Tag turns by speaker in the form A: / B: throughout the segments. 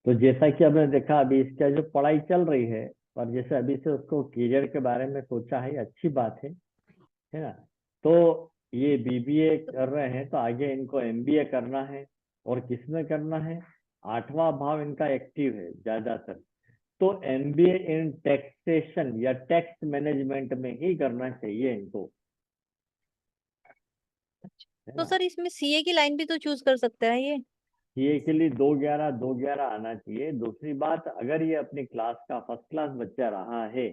A: तो जैसा कि हमने देखा अभी इसका जो पढ़ाई चल रही है, पर जैसे अभी से उसको करियर के बारे में सोचा है, अच्छी बात है ना। तो ये बीबीए कर रहे हैं तो आगे इनको एमबीए करना है। और किसमें करना है? आठवां भाव इनका एक्टिव है ज्यादातर। तो एमबीए इन टैक्सेशन या टैक्स मैनेजमेंट में ही करना चाहिए इनको, है
B: तो
A: ना।
B: सर इसमें सीए की लाइन भी तो चूज कर सकता है ये।
A: सीए के लिए 211 आना चाहिए। दूसरी बात, अगर ये अपनी क्लास का फर्स्ट क्लास बच्चा रहा है,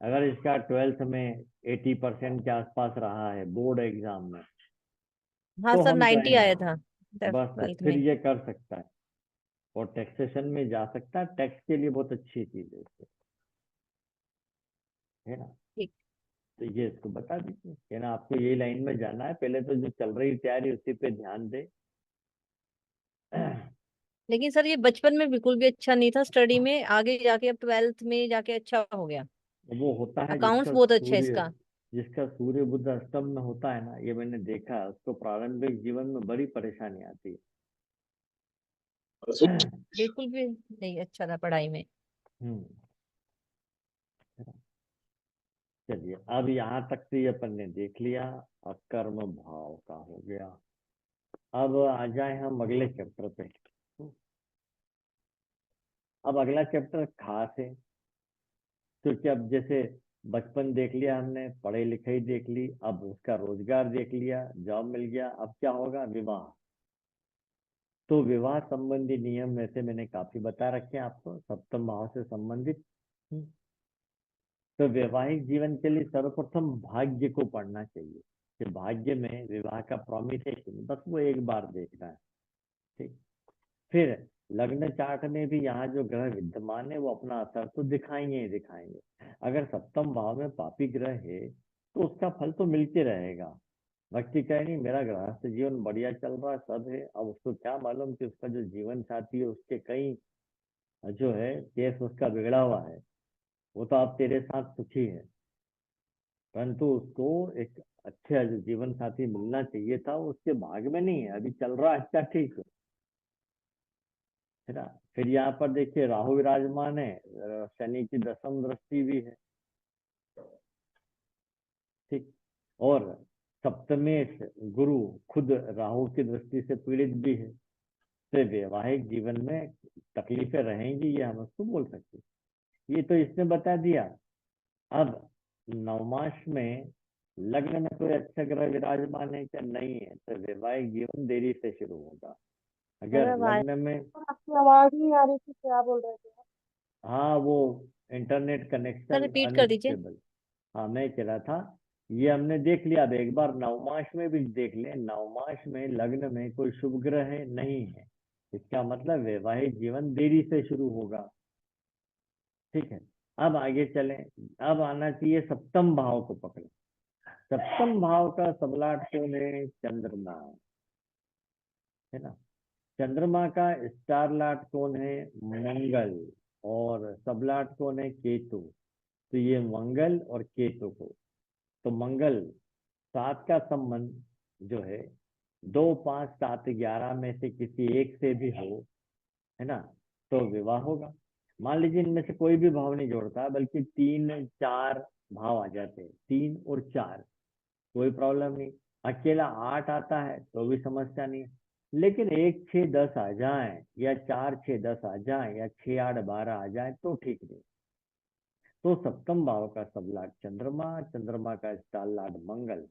A: अगर इसका 12th में 80% के आसपास रहा है बोर्ड एग्जाम में,
B: हाँ
A: तो
B: सर,
A: हम
B: 90
A: कहेंगे
B: आया था
A: बस, तो
B: 12th
A: फिर
B: में।
A: ये कर सकता है और टैक्सेशन में जा सकता है। टैक्स के लिए बहुत अच्छी चीज है इससे, है ना।
B: ठीक।
A: तो ये इसको बता दीजिए, है ना, आपको यही लाइन में जाना है। पहले तो जो चल रही तैयारी उसी पे ध्यान दे।
B: लेकिन सर ये बचपन में बिल्कुल भी अच्छा नहीं था स्टडी में, आगे जाके अब 12th में जाके अच्छा हो गया।
A: वो होता है
B: अकाउंट्स बहुत अच्छा है इसका।
A: जिसका सूर्य बुध अष्टम में होता है ना, ये मैंने देखा है, उसको प्रारंभिक जीवन में बड़ी परेशानी आती है।
B: बिल्कुल भी नहीं अच्छा था पढ़ाई में।
A: हम्म। चलिए, अब यहाँ तक तो ये अपन ने देख लिया, अकर्म भाव का हो गया। अब आ जाए हम अगले चैप्टर पे। अब अगला चैप्टर खास है, क्योंकि अब जैसे बचपन देख लिया हमने, पढ़ाई लिखाई देख ली, अब उसका रोजगार देख लिया, जॉब मिल गया, अब क्या होगा? विवाह। तो विवाह संबंधी नियम वैसे मैंने काफी बता रखे हैं आपको, सप्तम भाव से संबंधित। हम्म। तो वैवाहिक जीवन के लिए सर्वप्रथम भाग्य को पढ़ना चाहिए कि भाग्य में विवाह का प्रॉमिस है कि नहीं, बस वो एक बार देखना है। ठीक। फिर लग्न चार्ट में भी यहाँ जो ग्रह विद्यमान है वो अपना असर तो दिखाएंगे ही दिखाएंगे। अगर सप्तम भाव में पापी ग्रह है तो उसका फल तो मिलते रहेगा। व्यक्ति कहे नहीं मेरा गृहस्थ जीवन बढ़िया चल रहा है, सब है, अब उसको क्या मालूम कि उसका जो जीवन साथी है उसके कई जो है केस उसका बिगड़ा हुआ है। वो तो आप तेरे साथ सुखी है, परंतु उसको एक अच्छा जो जीवन साथी मिलना चाहिए था वो उसके भाग में नहीं है, अभी चल रहा है अच्छा ठीक है ना। फिर यहाँ पर देखिए राहु विराजमान है, शनि की दसम दृष्टि भी है। ठीक। और सप्तमेश गुरु खुद राहु की दृष्टि से पीड़ित भी है। तो वैवाहिक जीवन में तकलीफें रहेंगी, ये हम उसको बोल सकते हैं। ये तो इसने बता दिया। अब नवमास में लग्न में कोई अच्छा ग्रह विराजमान है क्या? नहीं है, तो वैवाहिक जीवन देरी से शुरू होगा।
B: अरे
A: अगर
B: भाई,
A: लग्न में,
B: आपकी आवाज नहीं आ रही थी, क्या बोल रहे थे?
A: हाँ वो इंटरनेट
B: सर
A: कनेक्शन
B: रिपीट कर दीजिए।
A: अनस्टेबल। हाँ मैं कह रहा था, ये हमने देख लिया। अब एक बार नवमास में भी देख लें, नवमास में लग्न में कोई शुभ ग्रह है नहीं है, इसका मतलब वैवाहिक जीवन देरी से शुरू होगा। ठीक है। अब आगे चलें। अब आना चाहिए सप्तम भाव को पकड़े। सप्तम भाव का सबलाट कौन है? चंद्रमा, है ना। चंद्रमा का स्टार लाट कौन है? मंगल। और सबलाट कौन है? केतु। तो ये मंगल और केतु को, तो मंगल 7 का संबंध जो है 2 5 7 11 में से किसी एक से भी हो, है ना, तो विवाह होगा। मान लीजिए इनमें से कोई भी भाव नहीं जोड़ता, बल्कि 3 4 भाव आ जाते हैं, 3 और 4, कोई प्रॉब्लम नहीं। अकेला 8 आता है तो भी समस्या नहीं है। लेकिन 1 6 10 आ जाए, या 4 6 10 आ जाए, या 6 8 12 आ जाए तो ठीक नहीं। तो सप्तम भाव का सबलाट चंद्रमा, चंद्रमा का स्टार लाट मंगल।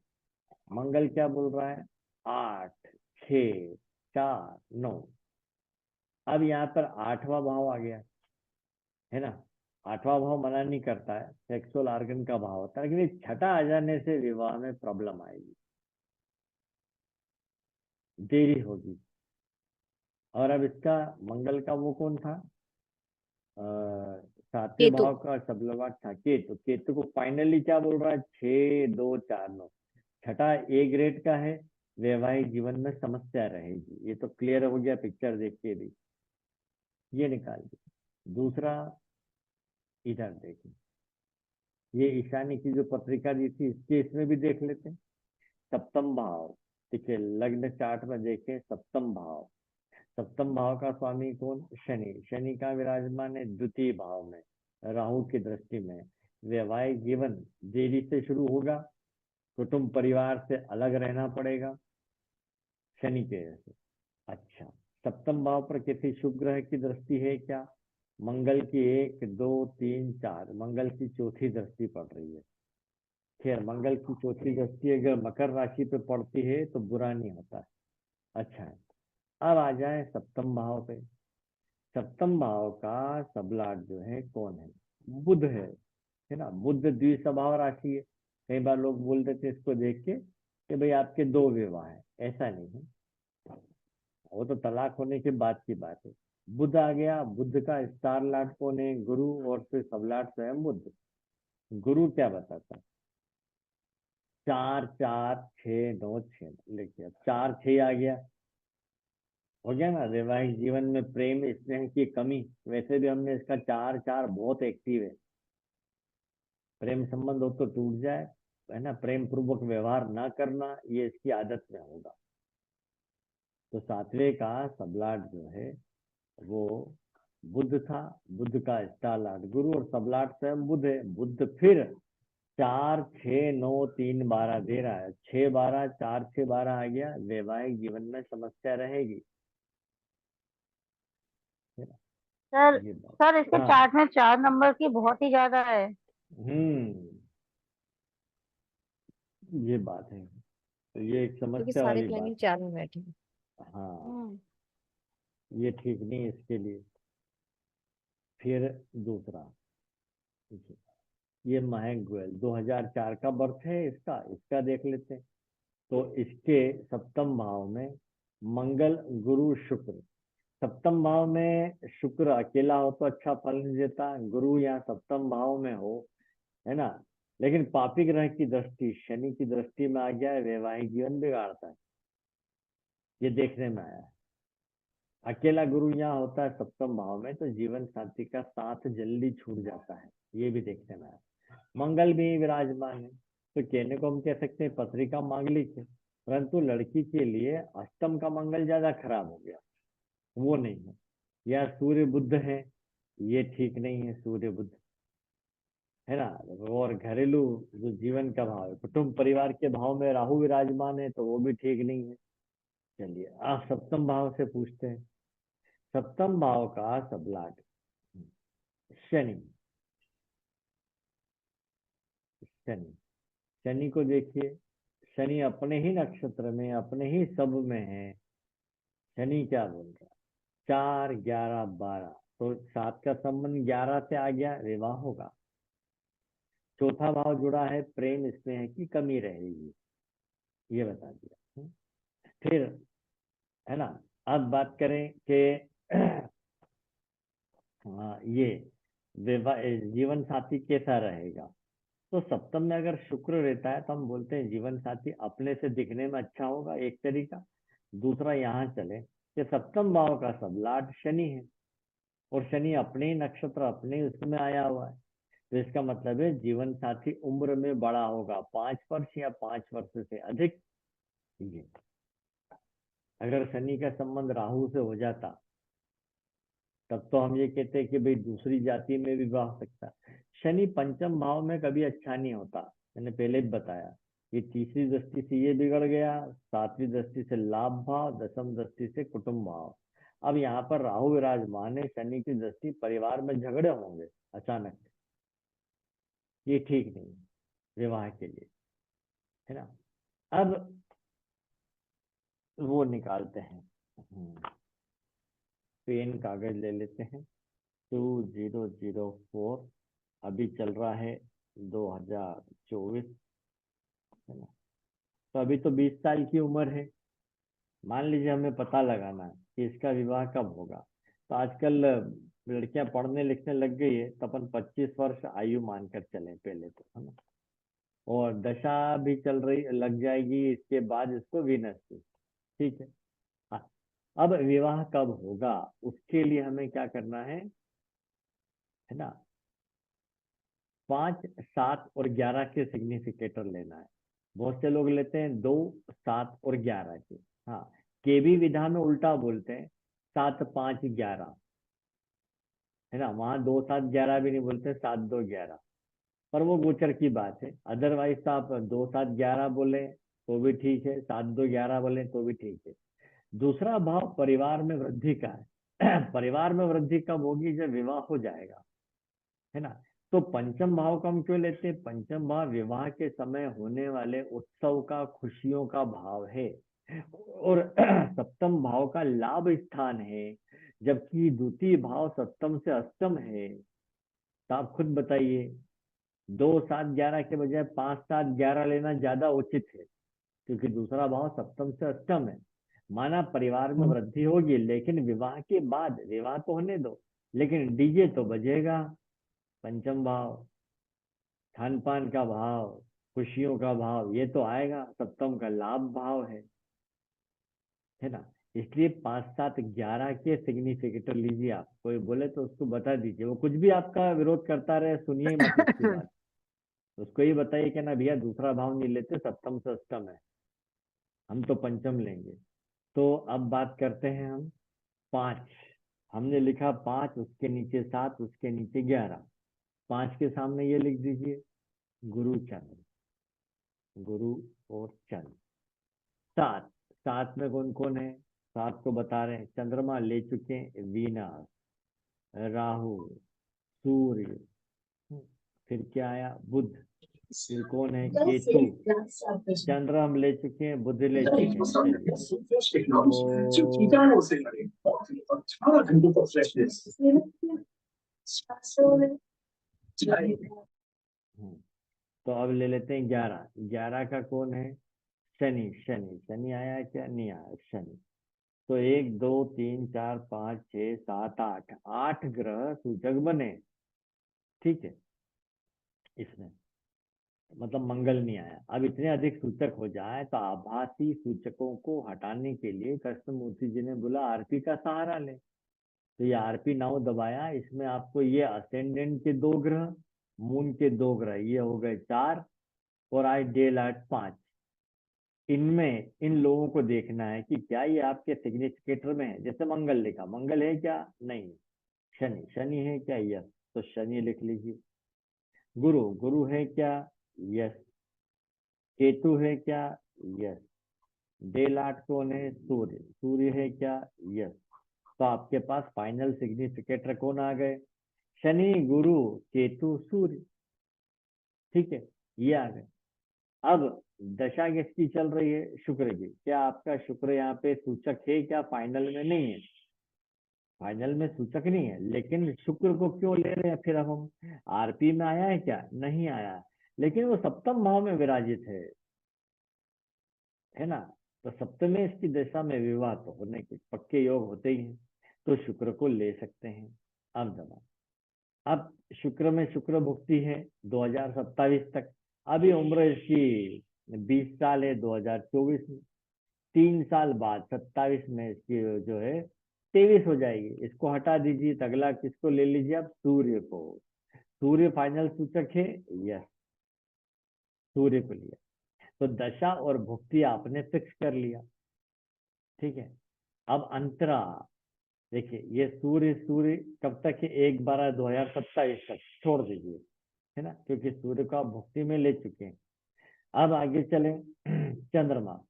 A: मंगल क्या बोल रहा है? 8 6 4 9। अब यहाँ पर 8वां भाव आ गया, है ना। 8वां भाव मना नहीं करता है, सेक्सुअल ऑर्गन का भाव होता है, लेकिन ये छठा आ जाने से विवाह में प्रॉब्लम आएगी, देरी होगी। और अब इसका मंगल का वो कौन था? 7वें
B: केतु।
A: भाव का सबलवाट था केतु। केतु को फाइनली क्या बोल रहा है? 6 2 4 9। छठा ए ग्रेड का है, वैवाहिक जीवन में समस्या रहेगी, ये तो क्लियर हो गया पिक्चर देख के भी। ये निकाल दिया। दूसरा, इधर देखिए, ये ईशानी की जो पत्रिका दी थी इसके इसमें भी देख लेते हैं। सप्तम भाव, ठीक है, लग्न चार्ट में देखें सप्तम भाव। सप्तम भाव का स्वामी कौन? शनि। शनि का विराजमान है द्वितीय भाव में राहु की दृष्टि में। वैवाहिक जीवन देरी से शुरू होगा, कुटुंब परिवार से अलग रहना पड़ेगा शनि के वजह से। अच्छा, सप्तम भाव पर किसी शुभ ग्रह की दृष्टि है क्या? मंगल की 1 2 3 4, मंगल की चौथी दृष्टि पड़ रही है। खैर, मंगल की चौथी दृष्टि अगर मकर राशि पे पड़ती है तो बुरा नहीं होता है, अच्छा है। अब आ जाए सप्तम भाव पे। सप्तम भाव का सबलाट जो है कौन है? बुध है ना। बुध द्विस्वभाव राशि है। कई बार लोग बोल देते हैं इसको देख के कि भाई आपके 2 विवाह है, ऐसा नहीं है, वो तो तलाक होने के बाद की बात है। बुध आ गया, बुध का स्टार लाट कौन है? गुरु, और फिर सबलाट स्वयं बुध। गुरु क्या बताता है? 4 4 6 9 6, देखिए 4 6 आ गया, हो गया ना। वैवाहिक जीवन में प्रेम स्नेह की कमी, वैसे भी हमने इसका 4 4 बहुत एक्टिव है। प्रेम संबंध हो तो टूट जाए, है ना, प्रेम पूर्वक व्यवहार ना करना, ये इसकी आदत में होगा। तो सातवें का सबलाट जो है वो बुध था। बुध का स्टार लाट गुरु और सबलाट स्वयं बुध है। बुध फिर 4 6 9 3 12 दे रहा है। 6 12 4 6 12 आ गया, वैवाहिक जीवन में समस्या रहेगी।
C: सर
A: ये बात।
C: सर इसके
A: हाँ।
C: चार्ट में 4 नंबर की बहुत ही ज्यादा है।
A: ये बात है, तो ये एक
B: क्योंकि
A: समस्या
B: सारे
A: वाली बात।
B: प्लेनेट 4 में बैठे हैं।
A: हाँ,
C: हम्म।
A: ये ठीक नहीं है इसके लिए। फिर दूसरा, ये मयंक गोयल 2004 का बर्थ है इसका, इसका देख लेते हैं। तो इसके सप्तम भाव में मंगल गुरु शुक्र। सप्तम भाव में शुक्र अकेला हो तो अच्छा फल नहीं देता, गुरु यहाँ सप्तम भाव में हो, है ना, लेकिन पापी ग्रह की दृष्टि शनि की दृष्टि में आ गया है, वैवाहिक जीवन बिगाड़ता है, ये देखने में आया है। अकेला गुरु यहाँ होता है सप्तम भाव में तो जीवन साथी का साथ जल्दी छूट जाता है, ये भी देखने में आया। मंगल भी विराजमान है, तो कहने को हम कह सकते हैं पत्री का मांगलिक है, परंतु लड़की के लिए अष्टम का मंगल ज्यादा खराब हो गया, वो नहीं है। या सूर्य बुध है, ये ठीक नहीं है सूर्य बुध, है ना। और घरेलू जो जीवन का भाव है, कुटुंब परिवार के भाव में राहु विराजमान है तो वो भी ठीक नहीं है। चलिए आप सप्तम भाव से पूछते हैं। सप्तम भाव का सबलाट शनि। शनि, शनि को देखिए, शनि अपने ही नक्षत्र में अपने ही सब में है। शनि क्या बोल रहा है? 4 11 12, तो 7 का संबंध 11 से आ गया, विवाह होगा। चौथा भाव जुड़ा है, प्रेम स्नेह की कमी रहेगी, ये बता दिया। फिर, है ना, अब बात करें कि हाँ, ये विवाह जीवन साथी कैसा रहेगा। तो सप्तम में अगर शुक्र रहता है तो हम बोलते हैं जीवन साथी अपने से दिखने में अच्छा होगा, एक तरीका। दूसरा यहाँ चले कि सप्तम भाव का सबलाट शनि है, और शनि अपने ही नक्षत्र अपने ही उसमें आया हुआ है, तो इसका मतलब है जीवन साथी उम्र में बड़ा होगा, 5 वर्ष या 5 वर्ष से अधिक। ये अगर शनि का संबंध राहु से हो जाता तब तो हम ये कहते हैं कि भाई दूसरी जाति में भी विवाह हो सकता है। शनि पंचम भाव में कभी अच्छा नहीं होता, मैंने पहले भी बताया। ये तीसरी दृष्टि से ये बिगड़ गया, सातवीं दृष्टि से लाभ भाव, दसम दृष्टि से कुटुंब भाव। अब यहाँ पर राहु विराजमान है, शनि की दृष्टि, परिवार में झगड़े होंगे अचानक, ये ठीक नहीं विवाह के लिए, है ना। अब वो निकालते हैं, पेन कागज ले लेते हैं। 2004 अभी चल रहा है 2024, है ना। तो अभी तो 20 साल की उम्र है। मान लीजिए हमें पता लगाना है कि इसका विवाह कब होगा, तो आजकल लड़कियां पढ़ने लिखने लग गई है, तो अपन 25 वर्ष आयु मानकर चले पहले तो, है ना। और दशा भी चल रही लग जाएगी इसके बाद इसको वीनस की, ठीक है। हाँ, अब विवाह कब होगा उसके लिए हमें क्या करना है ना, 5 7 और 11 के सिग्निफिकेटर लेना है। बहुत से लोग लेते हैं 2 7 और 11 के। हाँ, केबी विधा में उल्टा बोलते हैं, 7 5 11, है ना, वहां 2 7 11 भी नहीं बोलते, 7 2 11, पर वो गोचर की बात है। अदरवाइज तो आप 2 7 11 बोले तो भी ठीक है, 7 2 11 बोले तो भी ठीक है। दूसरा भाव परिवार में वृद्धि का है। परिवार में वृद्धि कब होगी? जब विवाह हो जाएगा, है ना। तो पंचम भाव का हम क्यों लेते हैं? पंचम भाव विवाह के समय होने वाले उत्सव का, खुशियों का भाव है, और सप्तम भाव का लाभ स्थान है, जबकि द्वितीय भाव सप्तम से अष्टम है। तो आप खुद बताइए, 2 7 11 के बजाय 5 7 11 लेना ज्यादा उचित है, क्योंकि दूसरा भाव सप्तम से अष्टम है। माना परिवार में वृद्धि होगी, लेकिन विवाह के बाद, विवाह तो होने दो, लेकिन डीजे तो बजेगा। पंचम भाव, खान पान का भाव, खुशियों का भाव, ये तो आएगा, सप्तम का लाभ भाव है ना। इसलिए 5 7 11 के सिग्निफिकेटर लीजिए। आप कोई बोले तो उसको बता दीजिए, वो कुछ भी आपका विरोध करता रहे, सुनिए मत उसकी बात। उसको ये बताइए कि ना भैया दूसरा भाव नहीं लेते, सप्तम से अष्टम है, हम तो पंचम लेंगे। तो अब बात करते हैं हम 5। हमने लिखा 5, उसके नीचे 7, उसके नीचे 11। 5 के सामने ये लिख दीजिए गुरु चंद्र, गुरु और चंद्र। 7, 7 में कौन कौन है? 7 को बता रहे हैं, चंद्रमा ले चुके हैं, वीनस, राहु, सूर्य, फिर क्या आया? बुध, फिर कौन है? केतु। चंद्र हम ले चुके हैं, बुध ले चुके हैं। तो अब ले लेते हैं 11। 11 का कौन है? शनि। शनि, शनि आया क्या? नहीं आया शनि। तो 1 2 3 4 5 6 7 8, 8 ग्रह सूचक बने, ठीक है। इसमें मतलब मंगल नहीं आया। अब इतने अधिक सूचक हो जाए तो आभासी सूचकों को हटाने के लिए कृष्णमूर्ति जी ने बोला आरपी का सहारा ले। तो ये आरपी 9 दबाया, इसमें आपको ये असेंडेंट के 2 ग्रह, मून के 2 ग्रह, ये हो गए 4, और आज डे लाइट 5। इनमें इन लोगों को देखना है कि क्या ये आपके सिग्निफिकेटर में है। जैसे मंगल लिखा, मंगल है क्या? नहीं। शनि, शनि है क्या? यस, तो शनि लिख लीजिए। गुरु, गुरु है क्या? यस। केतु है क्या? यस। डे लाट कौन है? सूर्य, सूर्य है क्या? यस। तो आपके पास फाइनल सिग्निफिकेटर कौन आ गए? शनि, गुरु, केतु, सूर्य, ठीक है, ये आ गए। अब दशा किसकी चल रही है? शुक्र की। क्या आपका शुक्र यहाँ पे सूचक है क्या? फाइनल में नहीं है, फाइनल में सूचक नहीं है, लेकिन शुक्र को क्यों ले रहे हैं फिर हम? आरपी में आया है क्या? नहीं आया, लेकिन वो सप्तम भाव में विराजित है ना। तो सप्तमी इसकी दशा में विवाह तो होने के पक्के योग होते ही हैं, तो शुक्र को ले सकते हैं। अब जमा, अब शुक्र में शुक्र भुक्ति है 2027 तक। अभी उम्र इसकी 20 साल है 2024 में। 3 साल बाद 27 में इसकी जो है 23 हो जाएगी। इसको हटा दीजिए, तो अगला किसको ले लीजिए आप? सूर्य को। सूर्य फाइनल सूचक है, यस, सूर्य को लिया। तो दशा और भुक्ति आपने फिक्स कर लिया, ठीक है। अब अंतरा देखिए, ये सूर्य, सूर्य कब तक है? 1/12/2027 तक छोड़ दीजिए, है ना, क्योंकि सूर्य को आप भुक्ति में ले चुके हैं। अब आगे चले चंद्रमा,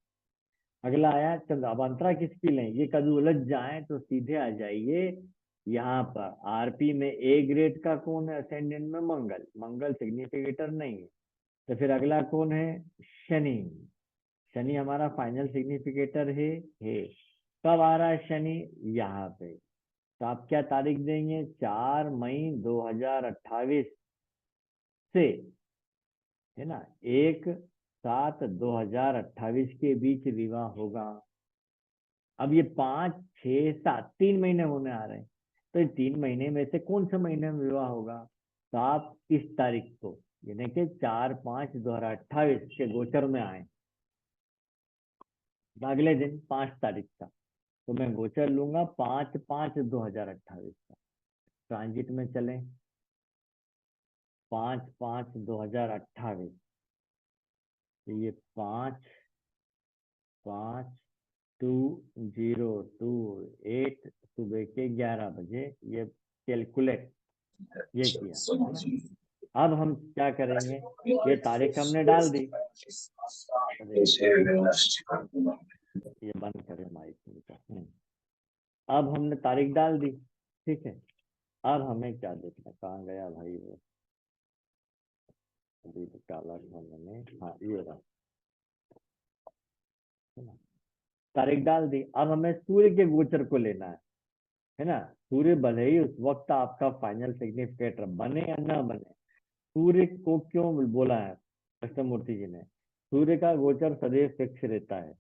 A: अगला आया चंद्र। अब अंतरा किसकी लें? ये कभी उलझ जाए तो सीधे आ जाइए यहाँ पर। आरपी में ए ग्रेड का कौन है? असेंडेंट में मंगल, मंगल सिग्निफिकेटर नहीं है। तो फिर अगला कौन है? शनि। शनि हमारा फाइनल सिग्निफिकेटर है। कब आ रहा है शनि? यहाँ पे। तो आप क्या तारीख देंगे? 4 मई 2028 से, है ना, 1/7/2028 के बीच विवाह होगा। अब ये 5 6 7 3 महीने होने आ रहे हैं, तो इन 3 महीने में से कौन से महीने में विवाह होगा? तो आप इस तारीख को, यानी कि 4/5/2028 के गोचर में आए, अगले दिन 5 तारीख का, तो मैं गोचर लूंगा 5/5/2028 का। ट्रांजिट में चलें 5/5/2028, तो ये 5 5 2028 सुबह के 11 बजे ये कैलकुलेट ये किया, है ना। अब हम क्या करेंगे, ये तारीख हमने डाल दी। अरे ये बंद करें माइक का। अब हमने तारीख डाल दी, ठीक है। अब हमें क्या देखना, कहाँ गया भाई वो, अभी तो डाला था मैंने, हाँ ये रहा, है ना। तारीख डाल दी। अब हमें सूर्य के गोचर को लेना है ना। सूर्य भले ही उस वक्त आपका फाइनल सिग्निफिकेटर बने या ना बने, सूर्य को क्यों बोला है कृष्णमूर्ति जी ने, सूर्य का गोचर सदैव फिक्स रहता है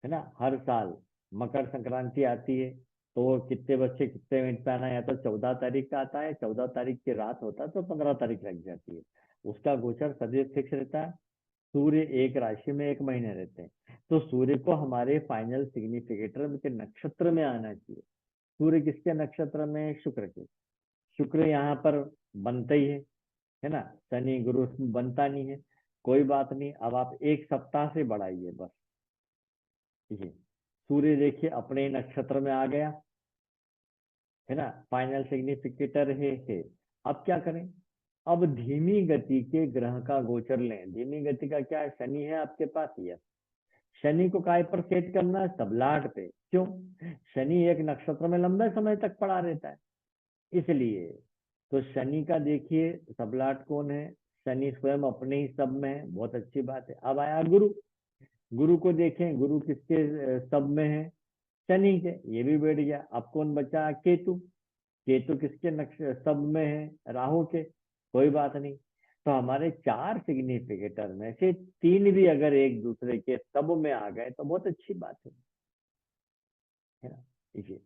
A: ना। हर साल मकर संक्रांति आती है तो वो कितने बच्चे कितने मिनट पे आना है, या तो 14 तारीख का आता है, 14 तारीख की रात होता है तो 15 तारीख लग जाती है। उसका गोचर सदैव फिक्स रहता है। सूर्य एक राशि में एक महीने रहते हैं, तो सूर्य को हमारे फाइनल सिग्निफिकेटर के नक्षत्र में आना चाहिए। सूर्य किसके नक्षत्र में, शुक्र के। शुक्र यहाँ पर बनता ही है ना। शनि गुरु बनता नहीं है, कोई बात नहीं। अब आप एक सप्ताह से बढ़ाइए बस। ये सूर्य देखिए अपने नक्षत्र में आ गया, है ना, फाइनल सिग्निफिकेटर है। अब क्या करें, अब धीमी गति के ग्रह का गोचर लें। धीमी गति का क्या है, शनि है आपके पास, यह शनि को काय पर सेट करना है, सबलाट पे। क्यों, शनि एक नक्षत्र में लंबे समय तक पड़ा रहता है, इसलिए। तो शनि का देखिए सबलाट कौन है, शनि स्वयं अपने ही सब में है, बहुत अच्छी बात है। अब आया गुरु, गुरु को देखें, गुरु किसके सब में है, शनि के, ये भी बैठ गया। अब कौन बचा, केतु। केतु किसके सब में है, राहु के, कोई बात नहीं। तो हमारे 4 सिग्निफिकेटर में से 3 भी अगर एक दूसरे के सब में आ गए तो बहुत अच्छी बात है ना। देखिए,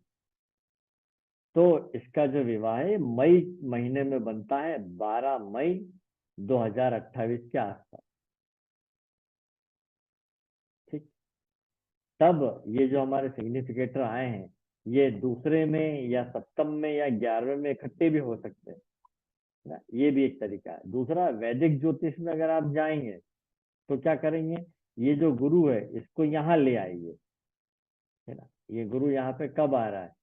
A: तो इसका जो विवाह है मई महीने में बनता है, 12 मई 2028 के आसपास, ठीक। तब ये जो हमारे सिग्निफिकेटर आए हैं, ये दूसरे में या सप्तम में या 11वें में इकट्ठे भी हो सकते हैं ना, ये भी एक तरीका है। दूसरा, वैदिक ज्योतिष में अगर आप जाएंगे तो क्या करेंगे, ये जो गुरु है इसको यहाँ ले आइए, है ना। ये गुरु यहाँ पे कब आ रहा है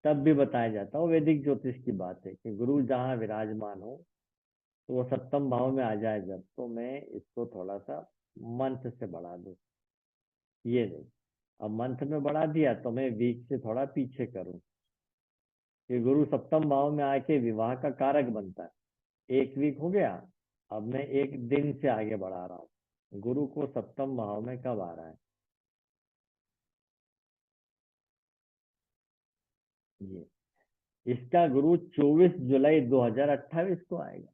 A: तब भी बताया जाता है, वो वैदिक ज्योतिष की बात है कि गुरु जहाँ विराजमान हो तो वो सप्तम भाव में आ जाए जब, तो मैं इसको थोड़ा सा मंथ से बढ़ा दूं। ये नहीं, अब मंथ में बढ़ा दिया तो मैं वीक से थोड़ा पीछे करूं कि गुरु सप्तम भाव में आके विवाह का कारक बनता है। 1 वीक हो गया, अब मैं 1 दिन से आगे बढ़ा रहा हूँ। गुरु को सप्तम भाव में कब आ रहा है, ये इसका गुरु 24 जुलाई 2028 को आएगा,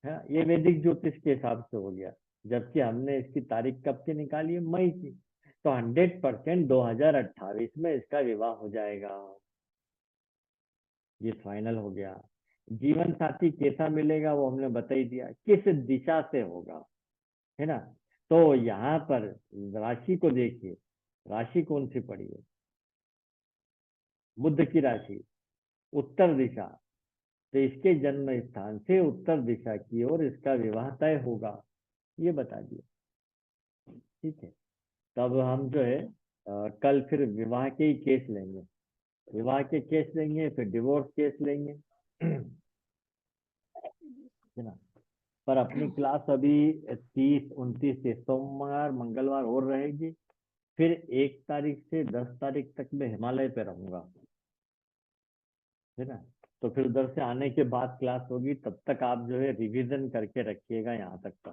A: है ना। ये वैदिक ज्योतिष के हिसाब से हो गया, जबकि हमने इसकी तारीख कब की निकाली है, मई की। तो 100% 2028 में इसका विवाह हो जाएगा, ये फाइनल हो गया। जीवन साथी कैसा मिलेगा वो हमने बता ही दिया, किस दिशा से होगा, है ना। तो यहाँ पर राशि को देखिए, राशि कौन सी पड़ी है, बुध की राशि, उत्तर दिशा। तो इसके जन्म स्थान से उत्तर दिशा की ओर इसका विवाह तय होगा, ये बता दिया, ठीक है। तब हम जो है कल फिर विवाह के ही केस लेंगे, विवाह के केस लेंगे, फिर डिवोर्स केस लेंगे, है ना। पर अपनी क्लास अभी 30, 29 से सोमवार मंगलवार और रहेगी, फिर 1 तारीख से 10 तारीख तक मैं हिमालय पे रहूंगा, है ना। तो फिर उधर से आने के बाद क्लास होगी, तब तक आप जो है रिवीजन करके रखिएगा यहाँ तक का,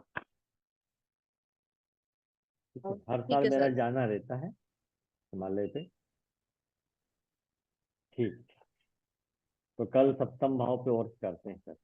A: ठीक है। हर
B: ठीक
A: साल
B: है
A: मेरा
B: सर।
A: जाना रहता है हिमालय पे, ठीक। तो कल सप्तम भाव पे और करते हैं सर।